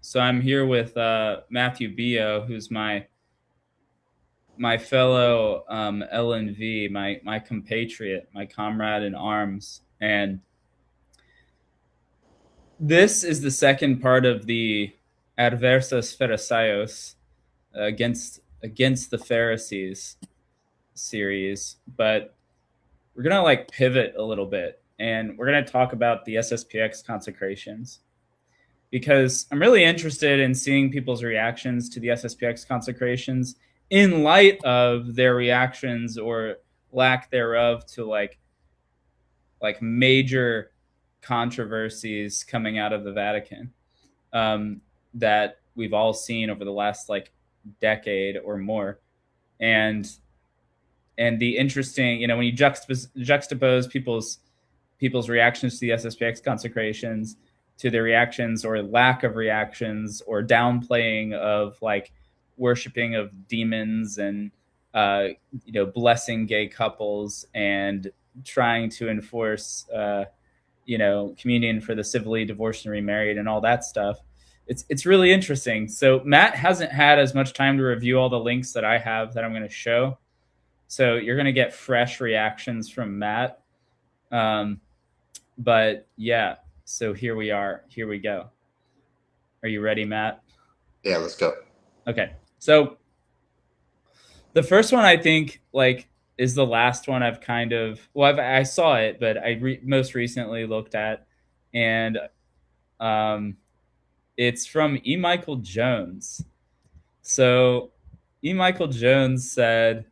So I'm here with Matthew Billeaud, who's my fellow LNV, my compatriot, my comrade in arms, and this is the second part of the Adversus Pharisaeos against the Pharisees series, but we're gonna pivot a little bit, and we're gonna talk about the SSPX consecrations because I'm really interested in seeing people's reactions to the SSPX consecrations in light of their reactions or lack thereof to major controversies coming out of the Vatican that we've all seen over the last decade or more. And the interesting, when you juxtapose people's reactions to the SSPX consecrations to their reactions or lack of reactions or downplaying of worshiping of demons and blessing gay couples and trying to enforce communion for the civilly divorced and remarried and all that stuff. It's really interesting. So Matt hasn't had as much time to review all the links that I have that I'm going to show. So you're going to get fresh reactions from Matt. But yeah, so here we are. Here we go. Are you ready, Matt? Yeah, let's go. Okay. So the first one I think is the last one I've I saw it, but I most recently looked at, and it's from E. Michael Jones. So E. Michael Jones said,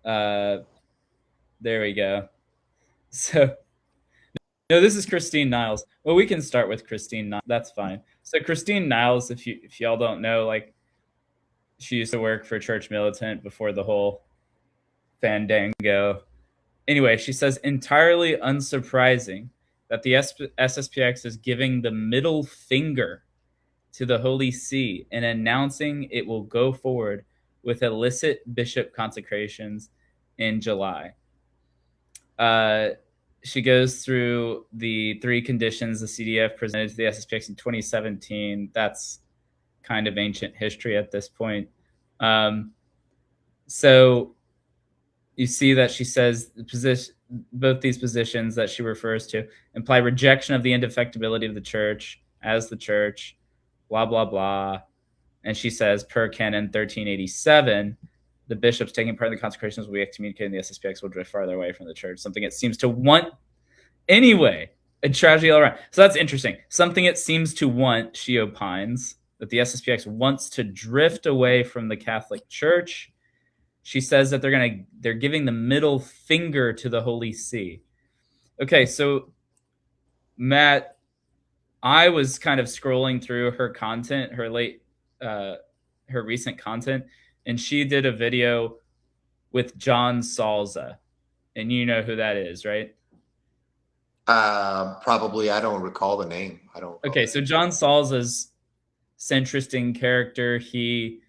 there we go. So no, this is Christine Niles. Well, we can start with Christine Niles. That's fine. So Christine Niles, if y'all don't know, she used to work for Church Militant before the whole fandango. Anyway, she says, entirely unsurprising that the SSPX is giving the middle finger to the Holy See and announcing it will go forward with illicit bishop consecrations in July. She goes through the 3 conditions the CDF presented to the SSPX in 2017. That's kind of ancient history at this point. So you see that she says both these positions that she refers to imply rejection of the indefectibility of the church as the church, blah, blah, blah. And she says, per canon 1387, the bishops taking part in the consecrations will be excommunicated, and the SSPX will drift farther away from the church, something it seems to want anyway. A tragedy all around. So that's interesting. Something it seems to want, she opines, that the SSPX wants to drift away from the Catholic Church. She says that they're giving the middle finger to the Holy See. Okay, so Matt, I was kind of scrolling through her content, her recent content, and she did a video with John Salza, and you know who that is, right? Probably. I don't recall the name. I don't. Okay, so John Salza's interesting character. He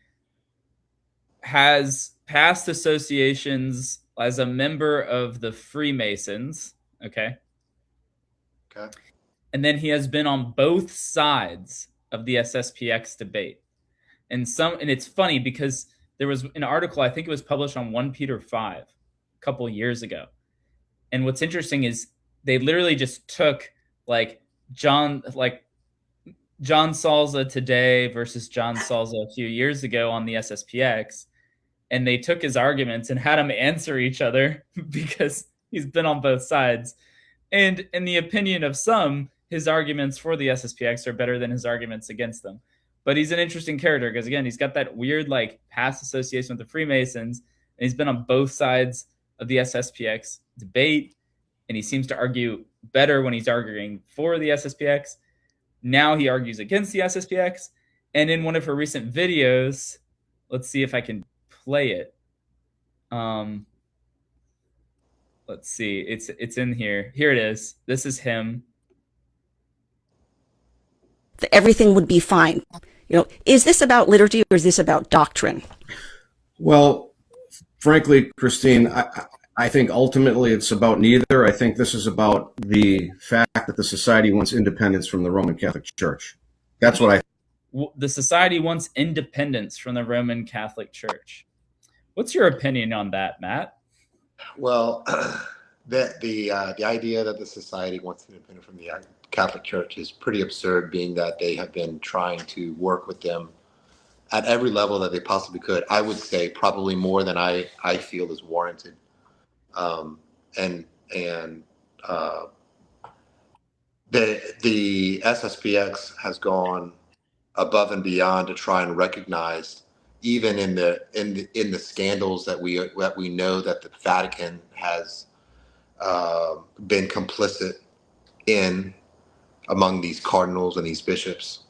has past associations as a member of the Freemasons. Okay. Okay. And then he has been on both sides of the SSPX debate. And it's funny because there was an article, I think it was published on 1 Peter 5 a couple years ago. And what's interesting is they literally just took John Salza today versus John Salza a few years ago on the SSPX, and they took his arguments and had him answer each other because he's been on both sides. And in the opinion of some, his arguments for the SSPX are better than his arguments against them. But he's an interesting character because, again, he's got that weird past association with the Freemasons, and he's been on both sides of the SSPX debate, and he seems to argue better when he's arguing for the SSPX. Now he argues against the SSPX, and in one of her recent videos, let's see if I can play it. Let's see. It's in here. Here it is. This is him. Everything would be fine. Is this about liturgy or is this about doctrine? Well, frankly, Christine, I think ultimately it's about neither. I think this is about the fact that the society wants independence from the Roman Catholic Church. That's what I. The society wants independence from the Roman Catholic Church. What's your opinion on that, Matt? Well, the idea that the society wants to independent from the Catholic Church is pretty absurd, being that they have been trying to work with them at every level that they possibly could. I would say probably more than I feel is warranted. And the SSPX has gone above and beyond to try and recognize, even in the scandals that we know that the Vatican has been complicit in, among these cardinals and these bishops.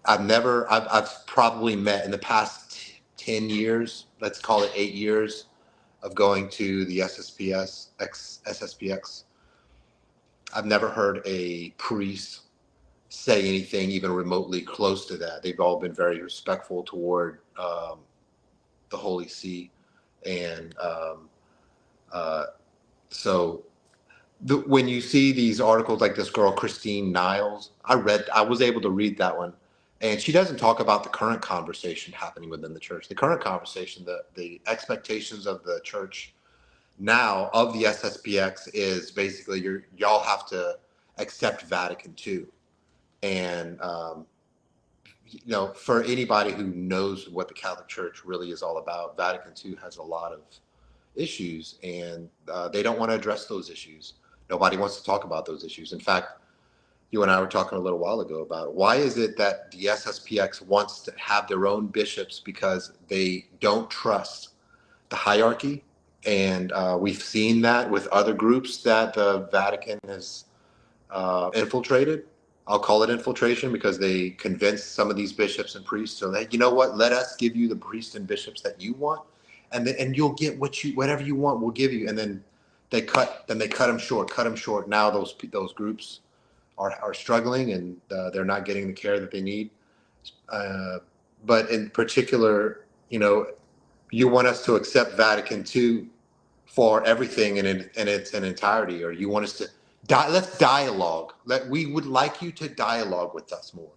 I've probably met in the past 10 years, let's call it 8 years, of going to the SSPX. I've never heard a priest say anything even remotely close to that. They've all been very respectful toward the Holy See. And when you see these articles like this girl, Christine Niles, I was able to read that one. And she doesn't talk about the current conversation happening within the church. The current conversation, the expectations of the church now of the SSPX is basically y'all have to accept Vatican II. And, for anybody who knows what the Catholic Church really is all about, Vatican II has a lot of issues, and they don't want to address those issues. Nobody wants to talk about those issues. In fact, you and I were talking a little while ago about why is it that the SSPX wants to have their own bishops, because they don't trust the hierarchy. And we've seen that with other groups that the Vatican has infiltrated. I'll call it infiltration, because they convinced some of these bishops and priests, so that, you know what, let us give you the priests and bishops that you want, and you'll get whatever you want, we'll give you. And then they cut them short. Now those groups are struggling, and they're not getting the care that they need. But in particular, you want us to accept Vatican II for everything in its entirety, or you want us to let's dialogue. We would like you to dialogue with us more.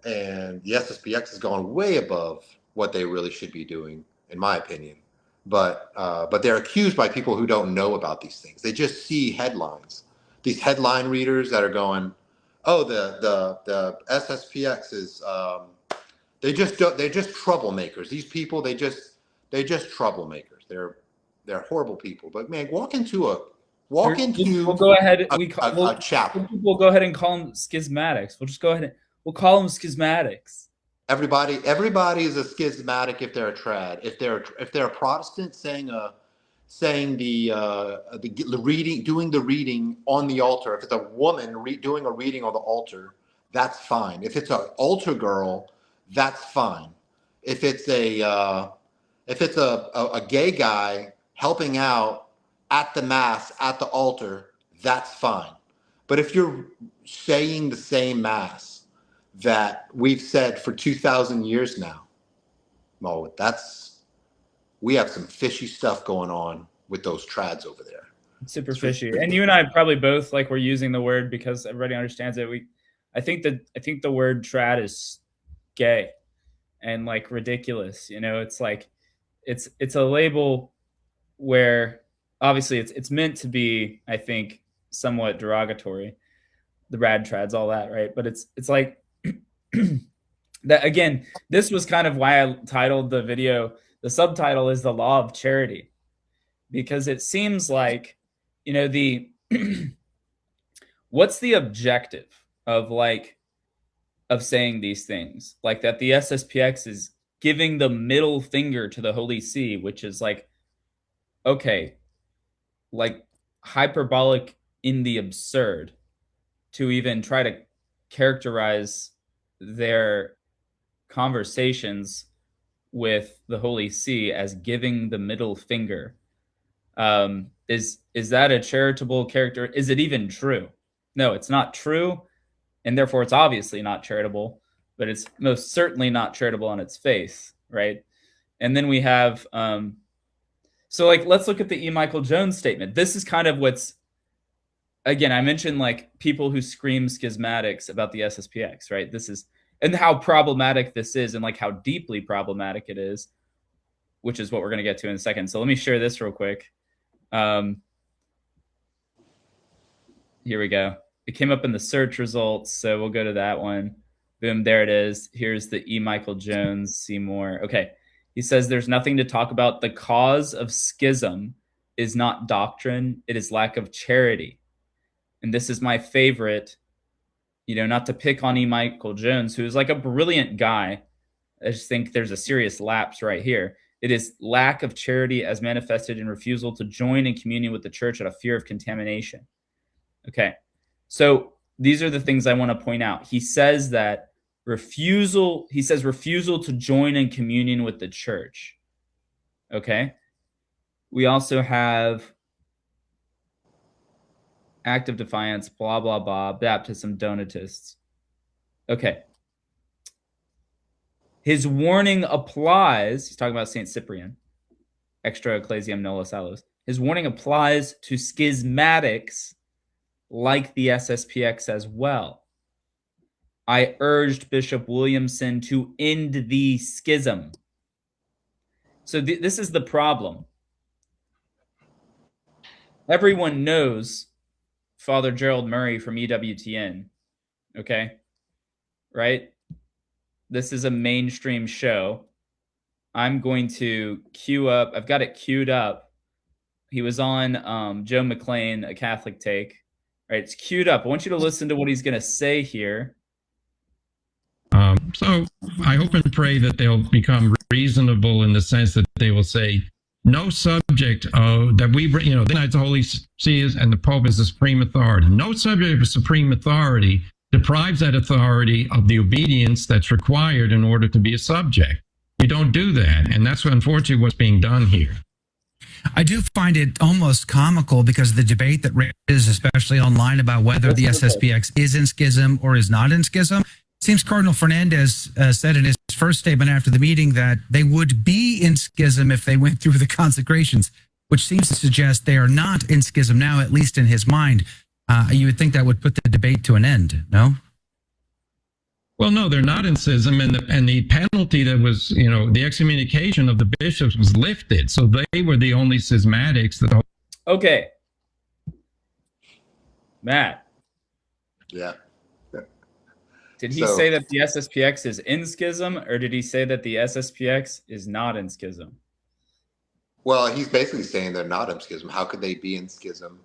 And the SSPX has gone way above what they really should be doing, in my opinion. But they're accused by people who don't know about these things. They just see headlines. These headline readers that are going, "Oh, the SSPX is they're just troublemakers. These people, they're just troublemakers. They're horrible people." But man, walk into We'll go ahead. a chapel. We'll go ahead and call them schismatics. We'll just go ahead and we'll call them schismatics. Everybody is a schismatic if they're a trad. If they're a Protestant saying the reading, doing the reading on the altar. If it's a woman doing a reading on the altar, that's fine. If it's an altar girl, that's fine. If it's a gay guy helping out at the mass, at the altar, that's fine. But if you're saying the same mass that we've said for 2,000 years now, Mo, we have some fishy stuff going on with those trads over there. It's super fishy. And you and I probably both we're using the word because everybody understands it. I think the word trad is gay and ridiculous. It's it's a label where obviously it's meant to be, I think, somewhat derogatory, the rad trads, all that, right? But it's like that again. This was kind of why I titled the video. The subtitle is "The Law of Charity," because it seems like the what's the objective of saying these things, like that the SSPX is giving the middle finger to the Holy See, which is okay, hyperbolic in the absurd to even try to characterize their conversations with the Holy See as giving the middle finger. Is that a charitable character? Is it even true? No, it's not true, and therefore it's obviously not charitable, but it's most certainly not charitable on its face, right? And then we have let's look at the E. Michael Jones statement. This is kind of what's again, I mentioned like people who scream schismatics about the SSPX, right? This is, and how problematic this is, and like how deeply problematic it is, which is what we're going to get to in a second. So let me share this real quick. Here we go. It came up in the search results, so we'll go to that one. Boom, there it is. Here's the E. Michael Jones, see more. Okay. He says there's nothing to talk about. The cause of schism is not doctrine, it is lack of charity. And this is my favorite, not to pick on E. Michael Jones, who is like a brilliant guy. I just think there's a serious lapse right here. It is lack of charity as manifested in refusal to join in communion with the church out of fear of contamination. Okay, so these are the things I want to point out. He says that refusal to join in communion with the church. Okay, we also have act of defiance, blah, blah, blah, baptism, Donatists. Okay. His warning applies, he's talking about St. Cyprian, extra ecclesiam nulla salus. His warning applies to schismatics like the SSPX as well. I urged Bishop Williamson to end the schism. So this is the problem. Everyone knows Father Gerald Murray from EWTN, okay? Right? This is a mainstream show. I'm going to queue up. I've got it queued up. He was on Joe McClain, A Catholic Take. All right, it's queued up. I want you to listen to what he's going to say here. So I hope and pray that they'll become reasonable in the sense that they will say, no subject that we, the Holy See is, and the Pope is the supreme authority. No subject of supreme authority deprives that authority of the obedience that's required in order to be a subject. You don't do that. And that's unfortunately what's being done here. I do find it almost comical because the debate that rages, especially online, about whether the SSPX is in schism or is not in schism, seems Cardinal Fernandez said in his first statement after the meeting that they would be in schism if they went through the consecrations, which seems to suggest they are not in schism now, at least in his mind. You would think that would put the debate to an end, no? Well, no, they're not in schism, and the penalty that was, the excommunication of the bishops was lifted, so they were the only schismatics that. Okay, Matt. Yeah. Did he say that the SSPX is in schism, or did he say that the SSPX is not in schism? Well, he's basically saying they're not in schism. How could they be in schism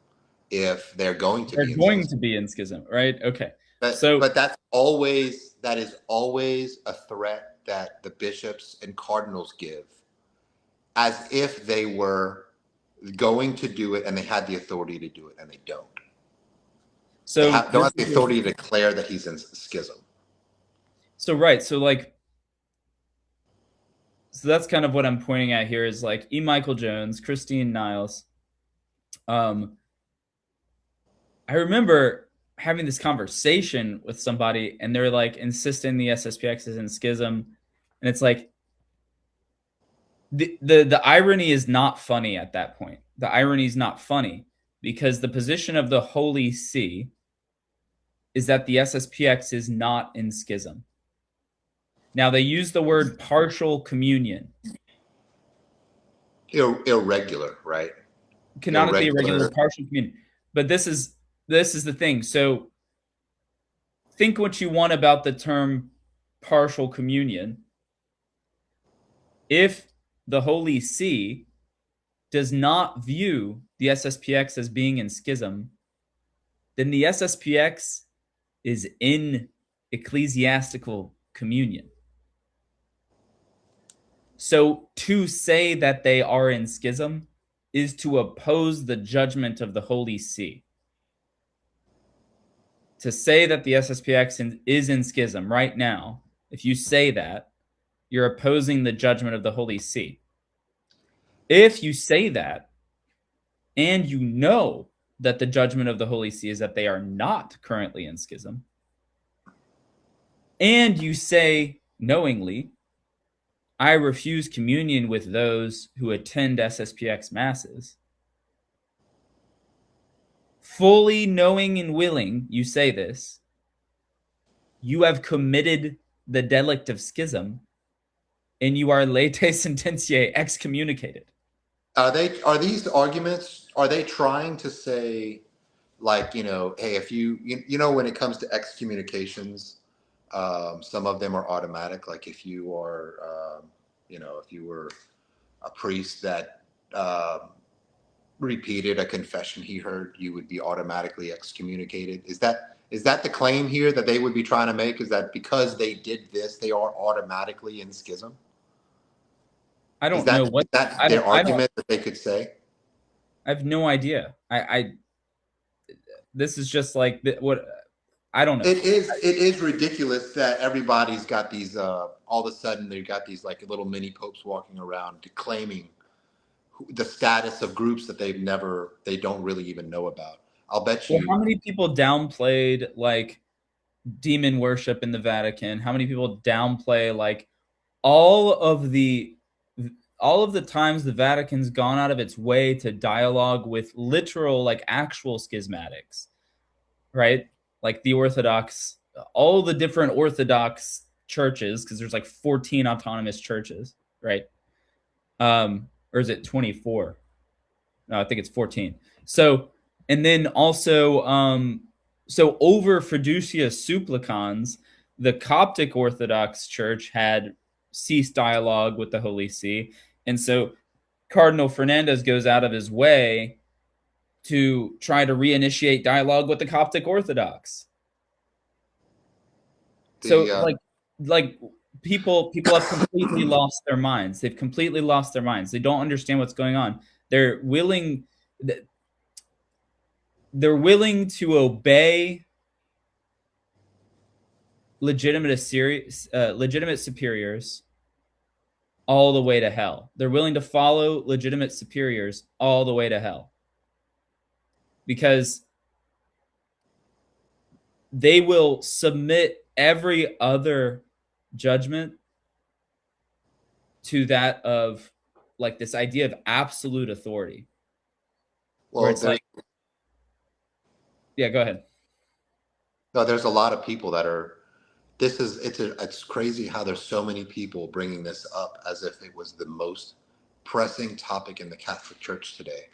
if they're going to be in schism, right? Okay. But that is always a threat that the bishops and cardinals give, as if they were going to do it and they had the authority to do it, and they don't. So they don't have the authority to declare that he's in schism. So right, so that's kind of what I'm pointing at here is like E. Michael Jones, Christine Niles. I remember having this conversation with somebody, and they're like insisting the SSPX is in schism, and it's like the irony is not funny at that point. The irony is not funny because the position of the Holy See is that the SSPX is not in schism. Now, they use the word partial communion. Irregular, right? Canonically irregular partial communion. But this is the thing. So think what you want about the term partial communion. If the Holy See does not view the SSPX as being in schism, then the SSPX is in ecclesiastical communion. So to say that they are in schism is to oppose the judgment of the Holy See. To say that the SSPX is in schism right now, if you say that, you're opposing the judgment of the Holy See. If you say that, and you know that the judgment of the Holy See is that they are not currently in schism, and you say knowingly, I refuse communion with those who attend SSPX masses, fully knowing and willing, you say this, you have committed the delict of schism, and you are lete sententiae excommunicated. Are these arguments, are they trying to say, like, hey, if when it comes to excommunications, some of them are automatic. Like if you are, if you were a priest that repeated a confession he heard, you would be automatically excommunicated. Is that the claim here that they would be trying to make? Is that because they did this, they are automatically in schism? I don't know what is that their argument that they could say? I have no idea. This is just like what I don't know. It is ridiculous that everybody's got these. All of a sudden, they've got these like little mini popes walking around declaiming the status of groups that they don't really even know about. I'll bet you. Well, how many people downplayed like demon worship in the Vatican? How many people downplay like all of the times the Vatican's gone out of its way to dialogue with literal, like actual schismatics, right? Like the Orthodox, all the different Orthodox churches, because there's like 14 autonomous churches, right? Or is it 24? No, I think it's 14. So, and then also, so over Fiducia Supplicans, the Coptic Orthodox Church had ceased dialogue with the Holy See. And so Cardinal Fernandez goes out of his way to try to reinitiate dialogue with the Coptic Orthodox. So like people have completely lost their minds. They've completely lost their minds. They don't understand what's going on. They're willing to obey legitimate superiors all the way to hell. They're willing to follow legitimate superiors all the way to hell. Because they will submit every other judgment to that of like this idea of absolute authority. Well, where it's like, yeah, go ahead. No, there's a lot of people that are. It's crazy how there's so many people bringing this up as if it was the most pressing topic in the Catholic Church today.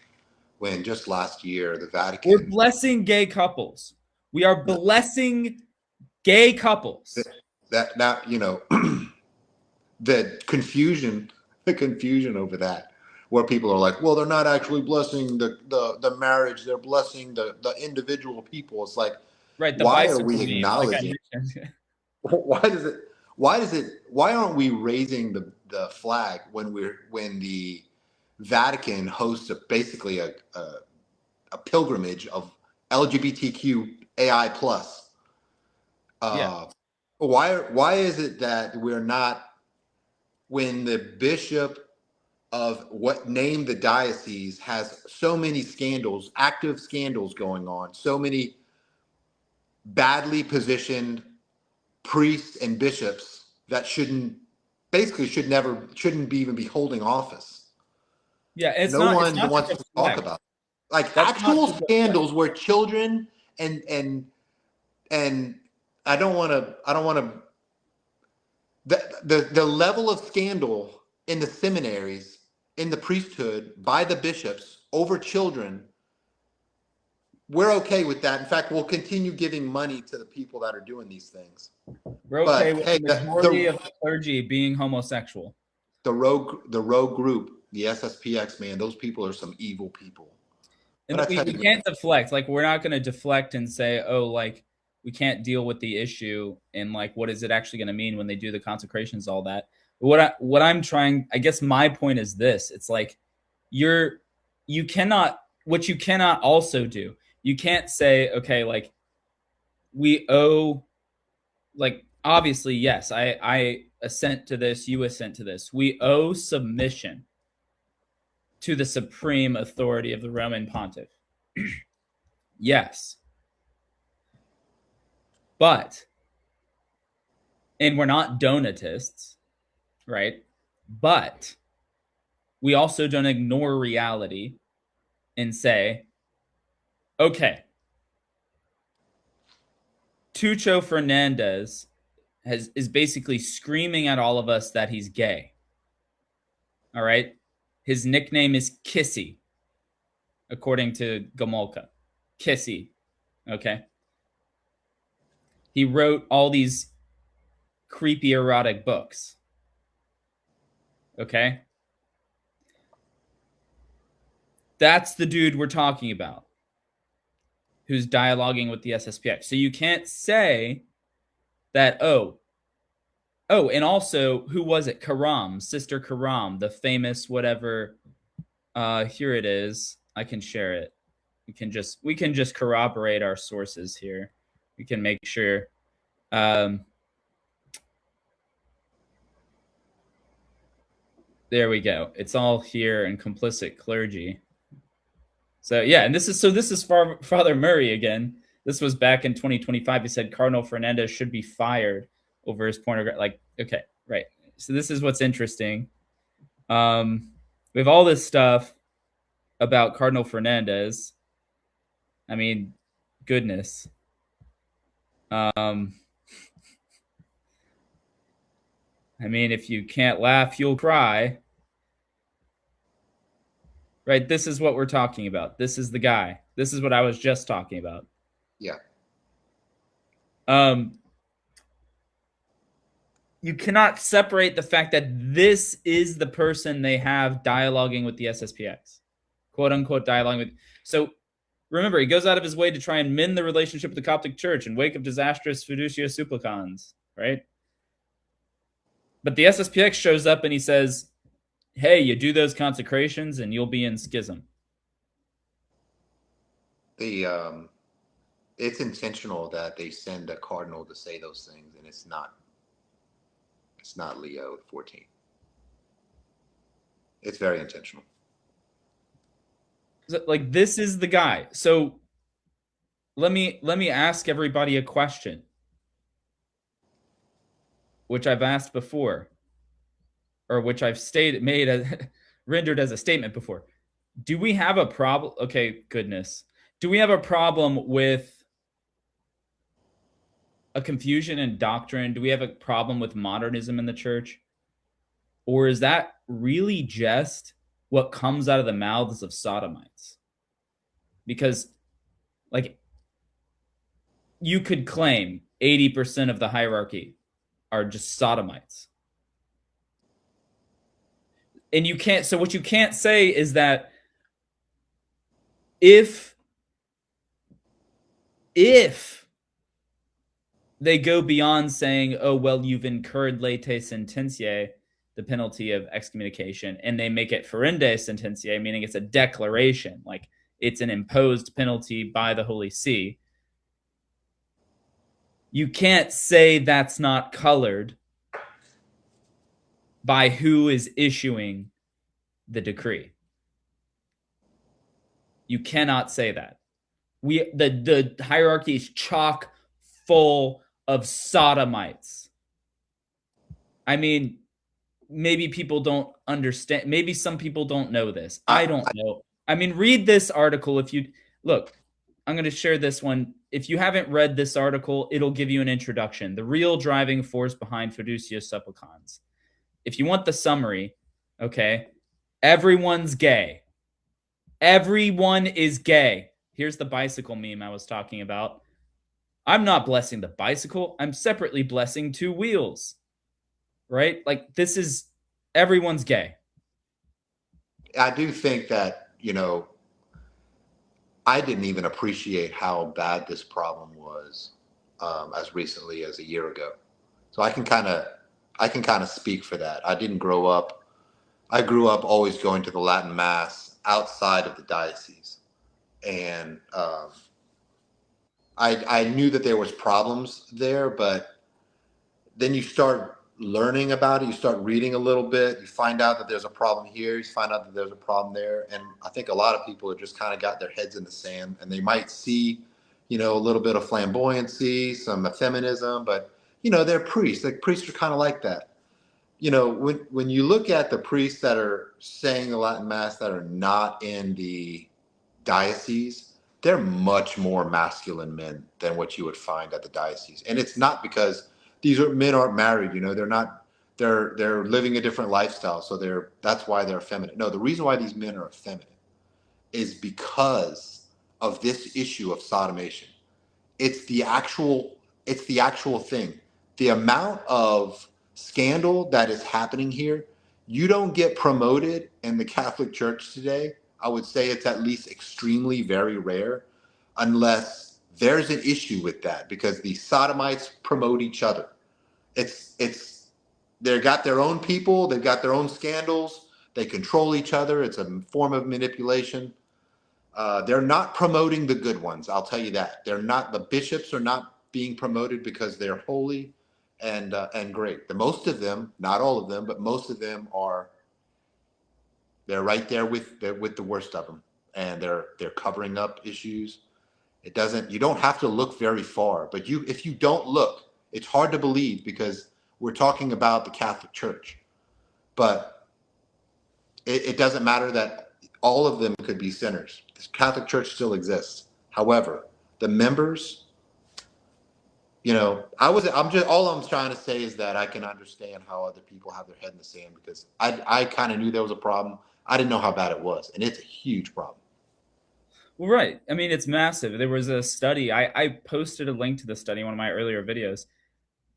When just last year, the Vatican. We're blessing gay couples. We are blessing gay couples. That now, the confusion over that, where people are like, well, they're not actually blessing the marriage, they're blessing the individual people. It's like, right, why are we acknowledging? Why aren't we raising the flag when the Vatican hosts basically a pilgrimage of LGBTQ AI plus? Why is it that we're not, when the bishop of what named the diocese has so many scandals, active scandals going on, so many badly positioned priests and bishops that shouldn't even be holding office? Yeah, no one wants to talk about like actual scandals where children and I don't want to the level of scandal in the seminaries, in the priesthood, by the bishops over children. We're okay with that. In fact, we'll continue giving money to the people that are doing these things. We're okay with the majority of the clergy being homosexual. The rogue group, the SSPX, man, those people are some evil people. And we can't deflect. Like, we're not going to deflect and say, oh, like, we can't deal with the issue and like, what is it actually going to mean when they do the consecrations, all that. What I'm trying, I guess my point is this. It's like, you cannot also do, you can't say, okay, like, we owe, like, obviously, yes, I assent to this, you assent to this. We owe submission to the supreme authority of the Roman pontiff. Yes. But, and we're not Donatists, right? But we also don't ignore reality and say, Okay. Tucho Fernandez is basically screaming at all of us that he's gay. All right? His nickname is Kissy, according to Gomulka. Kissy. Okay? He wrote all these creepy erotic books. Okay? That's the dude we're talking about, who's dialoguing with the SSPX. So you can't say that, and also, who was it? Karam, Sister Karam, the famous whatever. Here it is. I can share it. We can just corroborate our sources here. We can make sure. There we go. It's all here in complicit clergy. So yeah, and this is Father Murray again. This was back in 2025. He said Cardinal Fernandez should be fired over his pornography. Like, okay, right. So this is what's interesting. We have all this stuff about Cardinal Fernandez. I mean, goodness. I mean, if you can't laugh, you'll cry. Right? This is what we're talking about. This is the guy. This is what I was just talking about. Yeah. You cannot separate the fact that this is the person they have dialoguing with the SSPX. Quote unquote dialoguing with. So remember, he goes out of his way to try and mend the relationship with the Coptic Church in wake of disastrous fiducia supplicans, right? But the SSPX shows up and he says, hey, you do those consecrations and you'll be in schism. It's intentional that they send a cardinal to say those things, and it's not Leo XIV. It's very intentional. Like, this is the guy. So let me ask everybody a question, which I've asked before, or which I've rendered as a statement before. Do we have a problem? Okay, goodness. Do we have a problem with a confusion in doctrine? Do we have a problem with modernism in the church? Or is that really just what comes out of the mouths of sodomites? Because, like, you could claim 80% of the hierarchy are just sodomites. And you can't, so what you can't say is that if they go beyond saying, oh, well, you've incurred late sententiae, the penalty of excommunication, and they make it ferende sententiae, meaning it's a declaration, like it's an imposed penalty by the Holy See. You can't say that's not colored by who is issuing the decree. You cannot say that. The hierarchy is chock full of sodomites. I mean, maybe people don't understand. Maybe some people don't know this. I don't know. I mean, read this article. If you look, I'm going to share this one. If you haven't read this article, it'll give you an introduction. The real driving force behind fiducia supplicans. If you want the summary, okay, everyone's gay. Everyone is gay. Here's the bicycle meme I was talking about. I'm not blessing the bicycle. I'm separately blessing two wheels. Right? Like, this is, everyone's gay. I do think that, I didn't even appreciate how bad this problem was as recently as a year ago. So I can kind of speak for that. I grew up always going to the Latin Mass outside of the diocese. And I knew that there was problems there, but then you start learning about it, you start reading a little bit, you find out that there's a problem here, you find out that there's a problem there. And I think a lot of people have just kind of got their heads in the sand, and they might see, a little bit of flamboyancy, some feminism, but they're priests. Like, priests are kind of like that. When you look at the priests that are saying the Latin Mass that are not in the diocese, they're much more masculine men than what you would find at the diocese. And it's not because men aren't married, they're living a different lifestyle. So that's why they're effeminate. No, the reason why these men are effeminate is because of this issue of sodomation. It's the actual thing. The amount of scandal that is happening here, you don't get promoted in the Catholic Church today. I would say it's at least extremely very rare, unless there's an issue with that, because the sodomites promote each other. They've got their own people, they've got their own scandals, they control each other. It's a form of manipulation. They're not promoting the good ones, I'll tell you that. The bishops are not being promoted because they're holy and great. Most of them, not all of them, but most of them they're right there with the worst of them, and they're covering up issues. You don't have to look very far, but if you don't look, it's hard to believe, because we're talking about the Catholic Church, but it doesn't matter that all of them could be sinners. The Catholic Church still exists. However, the members, all I'm trying to say is that I can understand how other people have their head in the sand, because I kind of knew there was a problem. I didn't know how bad it was, and it's a huge problem. Well, right. I mean, it's massive. There was a study. I posted a link to the study in one of my earlier videos,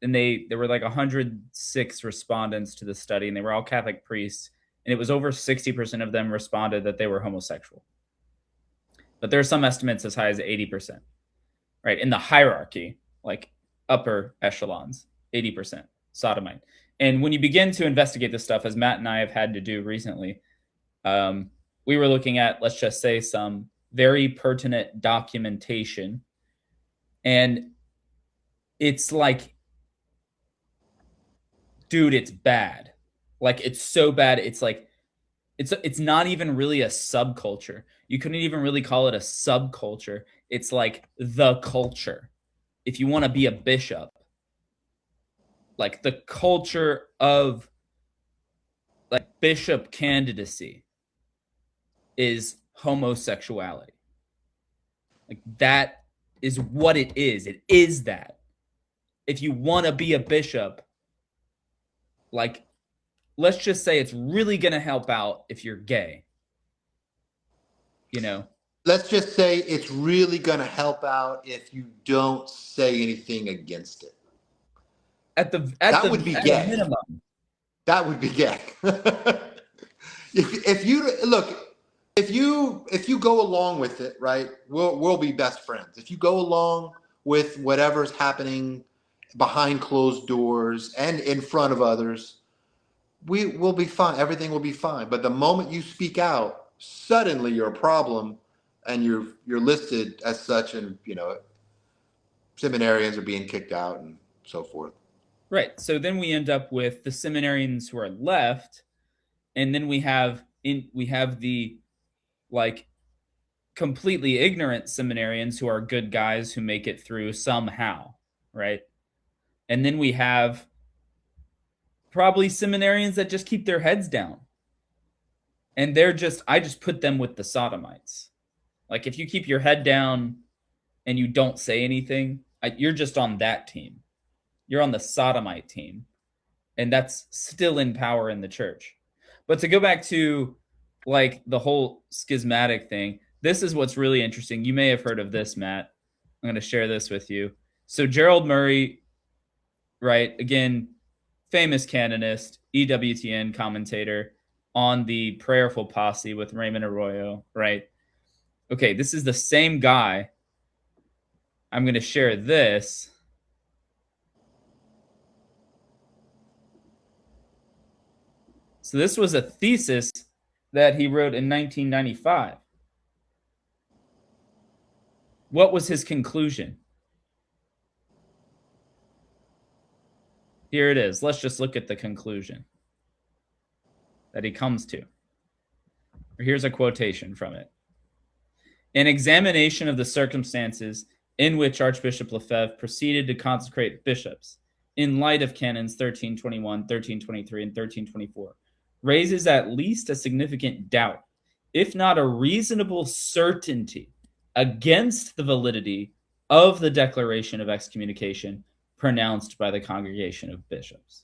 and there were like 106 respondents to the study, and they were all Catholic priests, and it was over 60% of them responded that they were homosexual. But there are some estimates as high as 80%, right? In the hierarchy, like upper echelons, 80% sodomite. And when you begin to investigate this stuff, as Matt and I have had to do recently, we were looking at, let's just say, some very pertinent documentation. And it's like, dude, it's bad. Like, it's so bad. It's like, it's not even really a subculture. You couldn't even really call it a subculture. It's like the culture. If you want to be a bishop, like the culture of like bishop candidacy is homosexuality. Like, that is what it is. It is that. If you want to be a bishop, like, let's just say it's really going to help out if you're gay. Let's just say it's really going to help out if you don't say anything against it. That would be gay. Minimum. That would be gay. If you go along with it, right, we'll be best friends. If you go along with whatever's happening behind closed doors and in front of others, we'll be fine. Everything will be fine. But the moment you speak out, suddenly you're a problem, and you're listed as such, and seminarians are being kicked out and so forth. Right. So then we end up with the seminarians who are left, and then we have the like completely ignorant seminarians who are good guys who make it through somehow, right? And then we have probably seminarians that just keep their heads down. And I just put them with the sodomites. Like, if you keep your head down and you don't say anything, you're just on that team. You're on the sodomite team. And that's still in power in the church. But to go back to like the whole schismatic thing, this is what's really interesting. You may have heard of this, Matt. I'm going to share this with you. So Gerald Murray, right, again, famous canonist, EWTN commentator on the Prayerful Posse with Raymond Arroyo, right? Okay, this is the same guy. I'm going to share this. So this was a thesis that he wrote in 1995. What was his conclusion? Here it is. Let's just look at the conclusion that he comes to. Here's a quotation from it. An examination of the circumstances in which Archbishop Lefebvre proceeded to consecrate bishops in light of canons 1321, 1323, and 1324 raises at least a significant doubt, if not a reasonable certainty, against the validity of the declaration of excommunication pronounced by the Congregation of Bishops.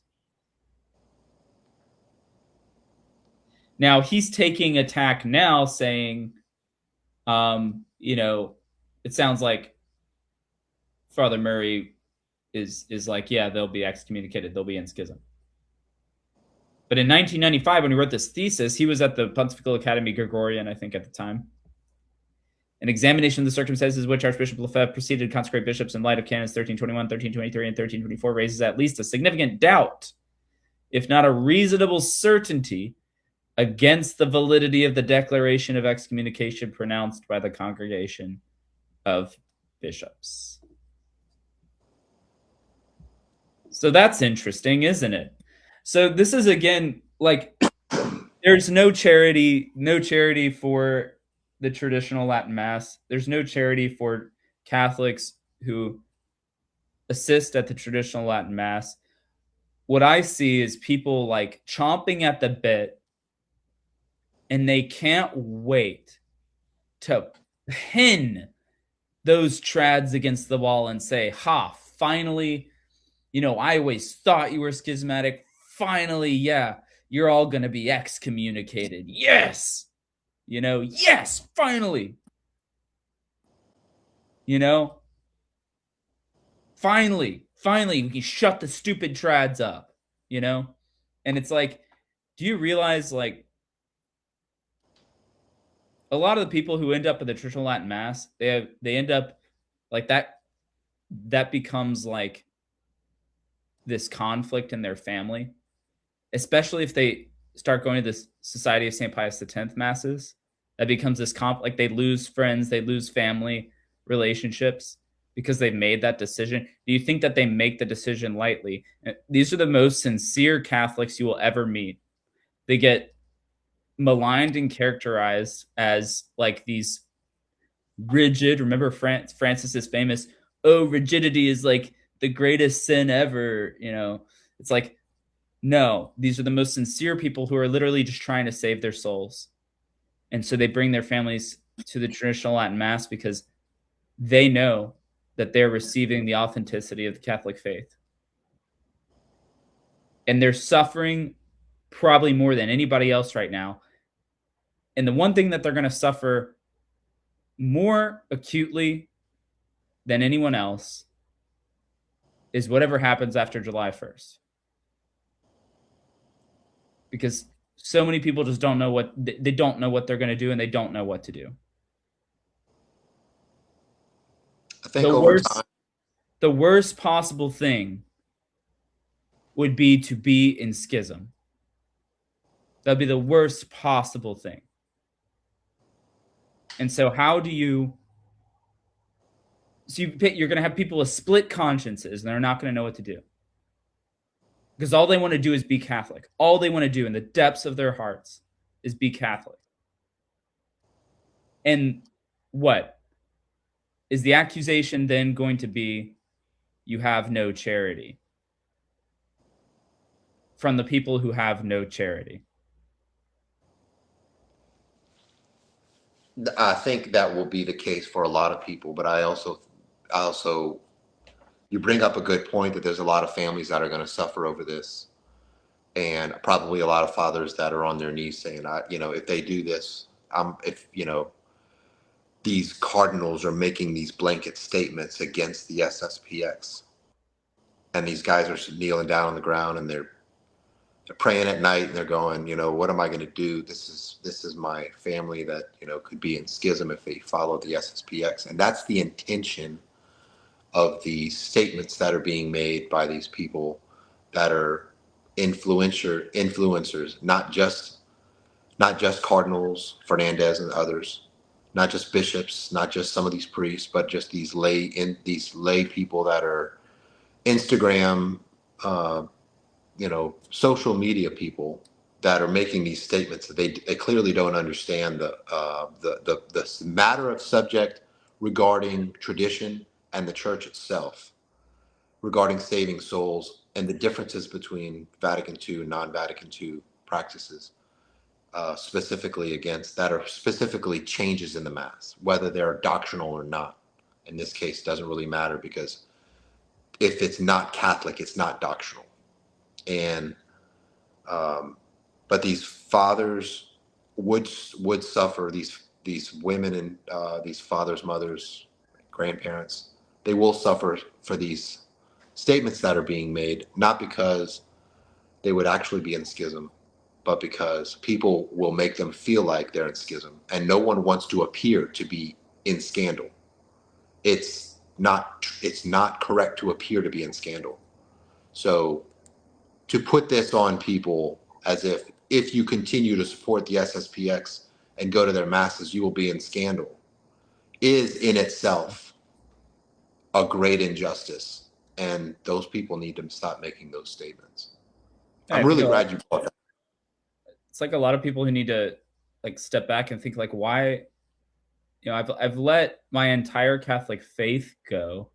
Now, he's taking attack now, saying, it sounds like Father Murray is like, yeah, they'll be excommunicated, they'll be in schism. But in 1995, when he wrote this thesis, he was at the Pontifical Academy Gregorian, I think, at the time. An examination of the circumstances which Archbishop Lefebvre proceeded to consecrate bishops in light of canons 1321, 1323, and 1324 raises at least a significant doubt, if not a reasonable certainty, against the validity of the declaration of excommunication pronounced by the Congregation of Bishops. So that's interesting, isn't it? So this is, again, like, there's no charity for the traditional Latin Mass. There's no charity for Catholics who assist at the traditional Latin Mass. What I see is people like chomping at the bit, and they can't wait to pin those trads against the wall and say, ha, finally, I always thought you were schismatic. Finally, yeah, you're all going to be excommunicated. Yes. Yes, finally. Finally, we can shut the stupid trads up, And it's like, do you realize, like, a lot of the people who end up in the traditional Latin Mass, they end up like that becomes like this conflict in their family, especially if they start going to the Society of St. Pius X masses. That becomes this like they lose friends, they lose family relationships because they've made that decision. Do you think that they make the decision lightly? These are the most sincere Catholics you will ever meet. They get maligned and characterized as like these rigid. Remember, Francis is famous. Oh, rigidity is like the greatest sin ever. It's like, no, these are the most sincere people who are literally just trying to save their souls. And so they bring their families to the traditional Latin Mass because they know that they're receiving the authenticity of the Catholic faith. And they're suffering probably more than anybody else right now. And the one thing that they're going to suffer more acutely than anyone else is whatever happens after July 1st. Because so many people just don't know what they don't know what they're going to do, and they don't know what to do. I think over time, the worst possible thing would be to be in schism. That'd be the worst possible thing. And so how do you... So you're going to have people with split consciences, and they're not going to know what to do. Because all they want to do is be Catholic. All they want to do in the depths of their hearts is be Catholic. And what? Is the accusation then going to be, you have no charity? From the people who have no charity. I think that will be the case for a lot of people, but I also, you bring up a good point that there's a lot of families that are going to suffer over this, and probably a lot of fathers that are on their knees saying, if they do this, these cardinals are making these blanket statements against the SSPX, and these guys are kneeling down on the ground and they're praying at night and they're going, what am I going to do? This is my family that, could be in schism if they follow the SSPX. And that's the intention of the statements that are being made by these people that are influencers, not just cardinals, Fernandez and others, not just bishops, not just some of these priests, but just these lay people that are Instagram, social media people that are making these statements that they clearly don't understand the matter of subject regarding tradition and the church itself, regarding saving souls and the differences between Vatican II and non-Vatican II practices. specifically against, that are specifically changes in the Mass, whether they're doctrinal or not. In this case, doesn't really matter, because if it's not Catholic, it's not doctrinal. And but these fathers would suffer, these women and these fathers, mothers, grandparents, they will suffer for these statements that are being made, not because they would actually be in schism, but because people will make them feel like they're in schism, and no one wants to appear to be in scandal. It's not correct to appear to be in scandal. So to put this on people as if you continue to support the SSPX and go to their masses, you will be in scandal, is in itself a great injustice. And those people need to stop making those statements. I'm really glad you brought that. It's like a lot of people who need to like step back and think like, why, you know, I've let my entire Catholic faith go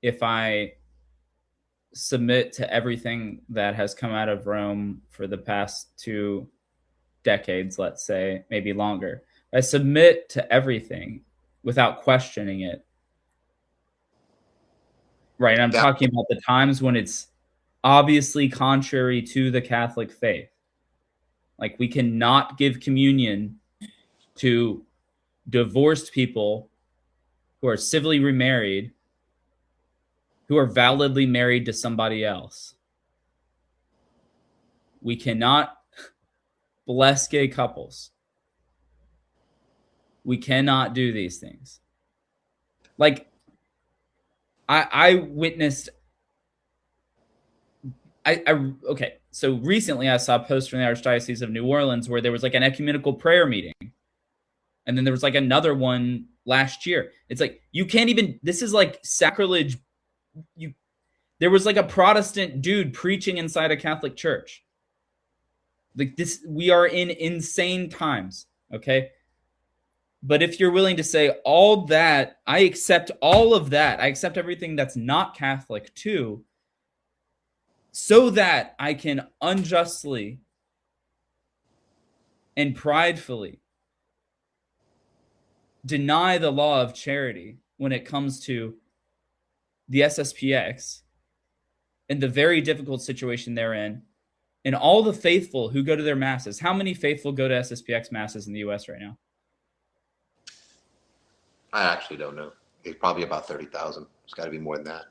if I submit to everything that has come out of Rome for the past 2 decades, let's say, maybe longer. I submit to everything without questioning it. Right. And I'm talking about the times when it's obviously contrary to the Catholic faith. Like, we cannot give communion to divorced people who are civilly remarried, who are validly married to somebody else. We cannot bless gay couples. We cannot do these things. Like, I witnessed. Okay, so recently I saw a post from the Archdiocese of New Orleans where there was like an ecumenical prayer meeting. And then there was like another one last year. It's like, you can't even, this is like sacrilege. There was like a Protestant dude preaching inside a Catholic church. Like this, we are in insane times, okay? But if you're willing to say all that, I accept all of that. I accept everything that's not Catholic too, so that I can unjustly and pridefully deny the law of charity when it comes to the SSPX and the very difficult situation they're in, and all the faithful who go to their masses. How many faithful go to SSPX masses in the US right now? I actually don't know. It's probably about 30,000. It's got to be more than that.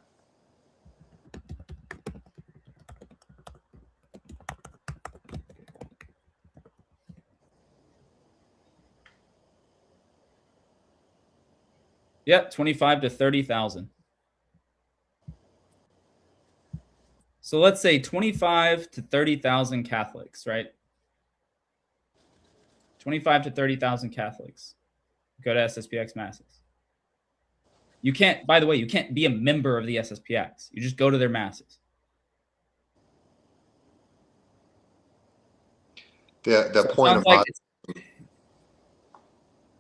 Yeah, 25 to 30,000. So let's say 25 to 30,000 Catholics, right? 25 to 30,000 Catholics go to SSPX masses. You can't, by the way, you can't be a member of the SSPX. You just go to their masses. The point of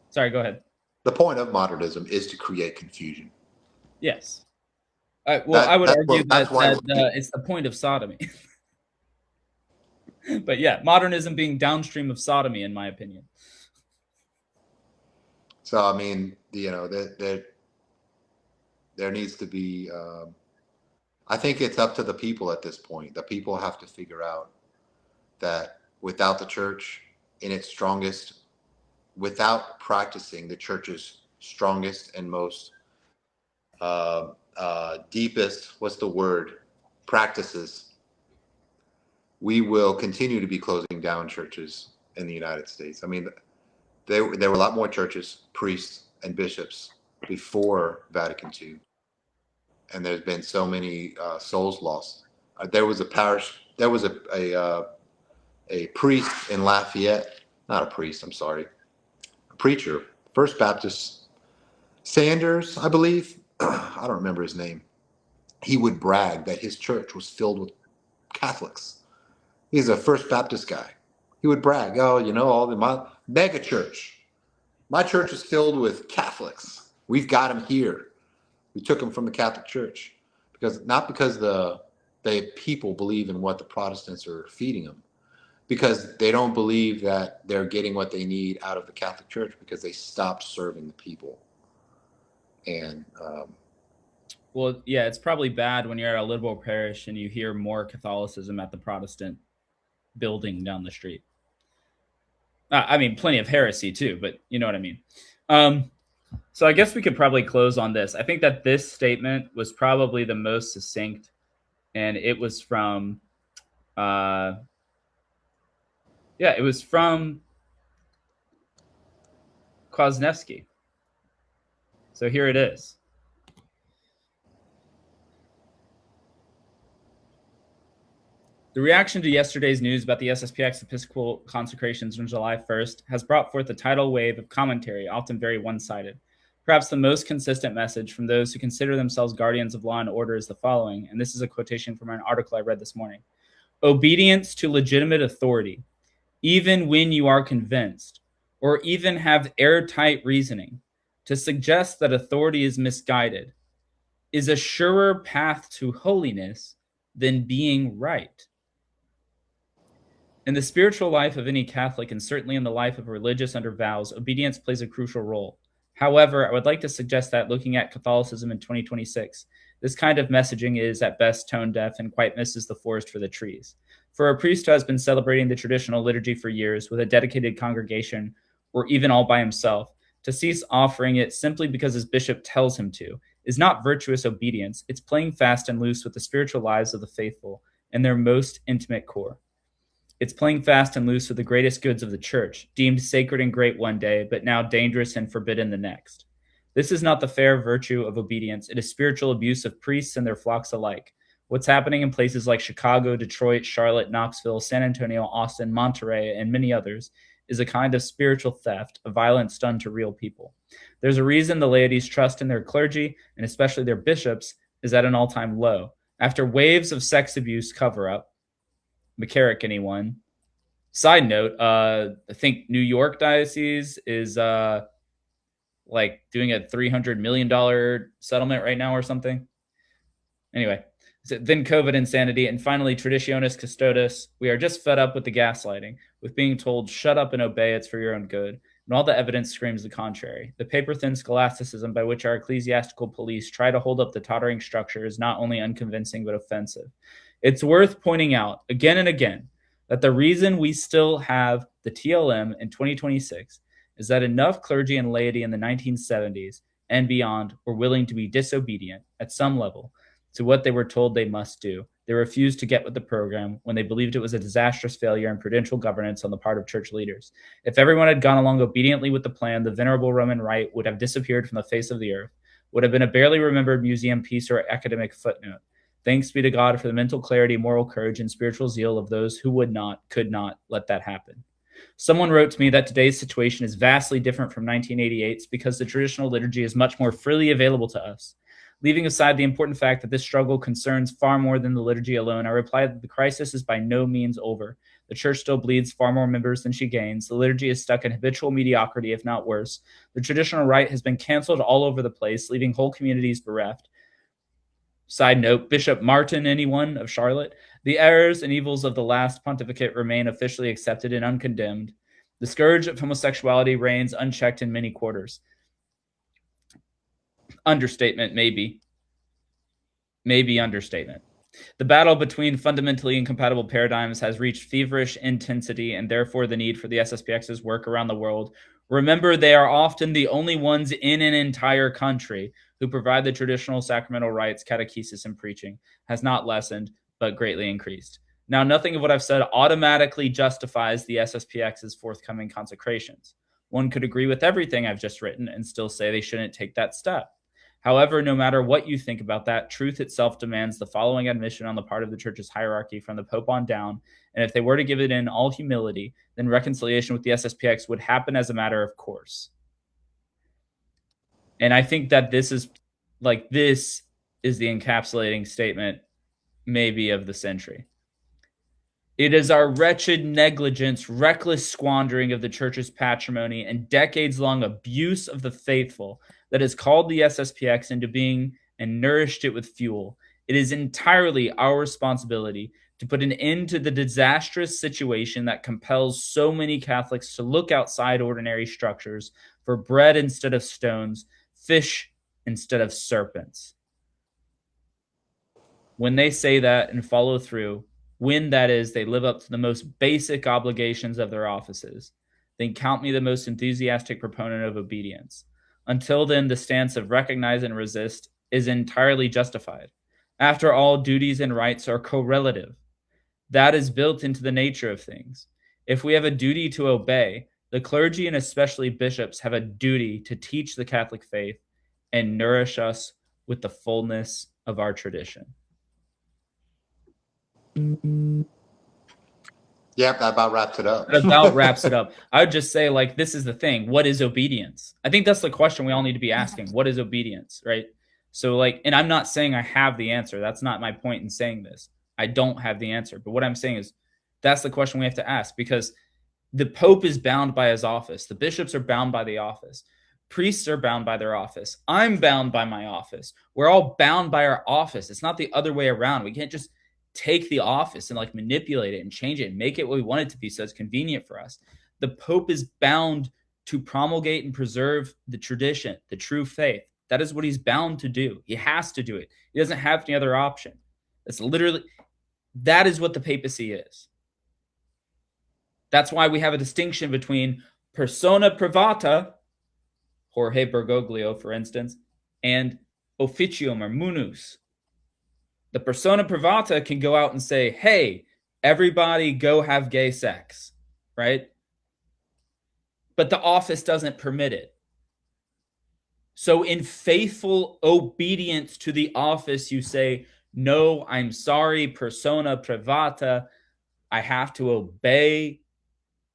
sorry, go ahead. The point of modernism is to create confusion. Yes. Well, I would argue that it's the point of sodomy. But yeah, modernism being downstream of sodomy, in my opinion. So, I mean, you know, there needs to be, I think it's up to the people at this point. The people have to figure out that without the church in its strongest, without practicing the church's strongest and most deepest, what's the word, practices, we will continue to be closing down churches in the United States. I mean, there were a lot more churches, priests, and bishops before Vatican II, and there's been so many souls lost. There was a parish, there was a priest in Lafayette, not a priest, I'm sorry, a preacher, First Baptist, Sanders, I believe, I don't remember his name. He would brag that his church was filled with Catholics. He's a First Baptist guy. He would brag, oh, you know, my mega church. My church is filled with Catholics. We've got them here. We took them from the Catholic Church not because the people believe in what the Protestants are feeding them. because they don't believe that they're getting what they need out of the Catholic Church because they stopped serving the people. And well, yeah, it's probably bad when you're at a liberal parish and you hear more Catholicism at the Protestant building down the street. I mean, plenty of heresy too, but you know what I mean. So I guess we could probably close on this. I think that this statement was probably the most succinct, and it was from, it was from Kwasniewski. So here it is. The reaction to yesterday's news about the SSPX Episcopal consecrations on July 1st has brought forth a tidal wave of commentary, often very one-sided. Perhaps the most consistent message from those who consider themselves guardians of law and order is the following, and this is a quotation from an article I read this morning. Obedience to legitimate authority, even when you are convinced, or even have airtight reasoning, to suggest that authority is misguided, is a surer path to holiness than being right. In the spiritual life of any Catholic, and certainly in the life of a religious under vows, obedience plays a crucial role. However, I would like to suggest that looking at Catholicism in 2026, this kind of messaging is at best tone deaf and quite misses the forest for the trees. For a priest who has been celebrating the traditional liturgy for years with a dedicated congregation, or even all by himself, to cease offering it simply because his bishop tells him to, is not virtuous obedience. It's playing fast and loose with the spiritual lives of the faithful and their most intimate core. It's playing fast and loose with the greatest goods of the church, deemed sacred and great one day, but now dangerous and forbidden the next. This is not the fair virtue of obedience. It is spiritual abuse of priests and their flocks alike. What's happening in places like Chicago, Detroit, Charlotte, Knoxville, San Antonio, Austin, Monterey, and many others is a kind of spiritual theft, a violence done to real people. There's a reason the laity's trust in their clergy, and especially their bishops, is at an all-time low. After waves of sex abuse cover-up, McCarrick, anyone? Side note, I think New York Diocese is like doing a $300 million settlement right now or something. Anyway, then COVID insanity, and finally Traditionis Custodes. We are just fed up with the gaslighting, with being told, shut up and obey, it's for your own good. And all the evidence screams the contrary. The paper-thin scholasticism by which our ecclesiastical police try to hold up the tottering structure is not only unconvincing but offensive. It's worth pointing out again and again that the reason we still have the TLM in 2026 is that enough clergy and laity in the 1970s and beyond were willing to be disobedient at some level to what they were told they must do. They refused to get with the program when they believed it was a disastrous failure in prudential governance on the part of church leaders. If everyone had gone along obediently with the plan, the venerable Roman Rite would have disappeared from the face of the earth, would have been a barely remembered museum piece or academic footnote. Thanks be to God for the mental clarity, moral courage, and spiritual zeal of those who could not let that happen. Someone wrote to me that today's situation is vastly different from 1988's because the traditional liturgy is much more freely available to us. Leaving aside the important fact that this struggle concerns far more than the liturgy alone, I replied that the crisis is by no means over. The church still bleeds far more members than she gains. The liturgy is stuck in habitual mediocrity, if not worse. The traditional rite has been canceled all over the place, leaving whole communities bereft. Side note, Bishop Martin, anyone, of Charlotte? The errors and evils of the last pontificate remain officially accepted and uncondemned. The scourge of homosexuality reigns unchecked in many quarters. Understatement, maybe. Maybe understatement. The battle between fundamentally incompatible paradigms has reached feverish intensity, and therefore the need for the SSPX's work around the world. Remember, they are often the only ones in an entire country who provide the traditional sacramental rites, catechesis, and preaching, has not lessened, but greatly increased. Now, nothing of what I've said automatically justifies the SSPX's forthcoming consecrations. One could agree with everything I've just written and still say they shouldn't take that step. However, no matter what you think about that, truth itself demands the following admission on the part of the church's hierarchy from the Pope on down, and if they were to give it in all humility, then reconciliation with the SSPX would happen as a matter of course. And I think that this is the encapsulating statement maybe of the century. It is our wretched negligence, reckless squandering of the church's patrimony, and decades-long abuse of the faithful that has called the SSPX into being and nourished it with fuel. It is entirely our responsibility to put an end to the disastrous situation that compels so many Catholics to look outside ordinary structures for bread instead of stones, fish instead of serpents. When they say that and follow through, when that is, they live up to the most basic obligations of their offices, then count me the most enthusiastic proponent of obedience. Until then, the stance of recognize and resist is entirely justified. After all, duties and rights are correlative. That is built into the nature of things. If we have a duty to obey, the clergy and especially bishops have a duty to teach the Catholic faith and nourish us with the fullness of our tradition. Yeah, that about wraps it up. That about wraps it up. I would just say, like, this is the thing. What is obedience? I think that's the question we all need to be asking. What is obedience, right? So, like, and I'm not saying I have the answer. That's not my point in saying this. I don't have the answer. But what I'm saying is that's the question we have to ask, because the Pope is bound by his office. The bishops are bound by the office. Priests are bound by their office. I'm bound by my office. We're all bound by our office. It's not the other way around. We can't just take the office and like manipulate it and change it and make it what we want it to be so it's convenient for us. The Pope is bound to promulgate and preserve the tradition, the true faith. That is what he's bound to do. He has to do it. He doesn't have any other option. It's literally, that is what the papacy is. That's why we have a distinction between persona privata, Jorge Bergoglio, for instance, and officium or munus. The persona privata can go out and say, hey, everybody go have gay sex, right? But the office doesn't permit it. So in faithful obedience to the office, you say, no, I'm sorry, persona privata, I have to obey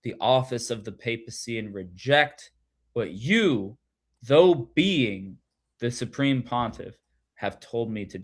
the office of the papacy and reject what you, though being the supreme pontiff, have told me to do.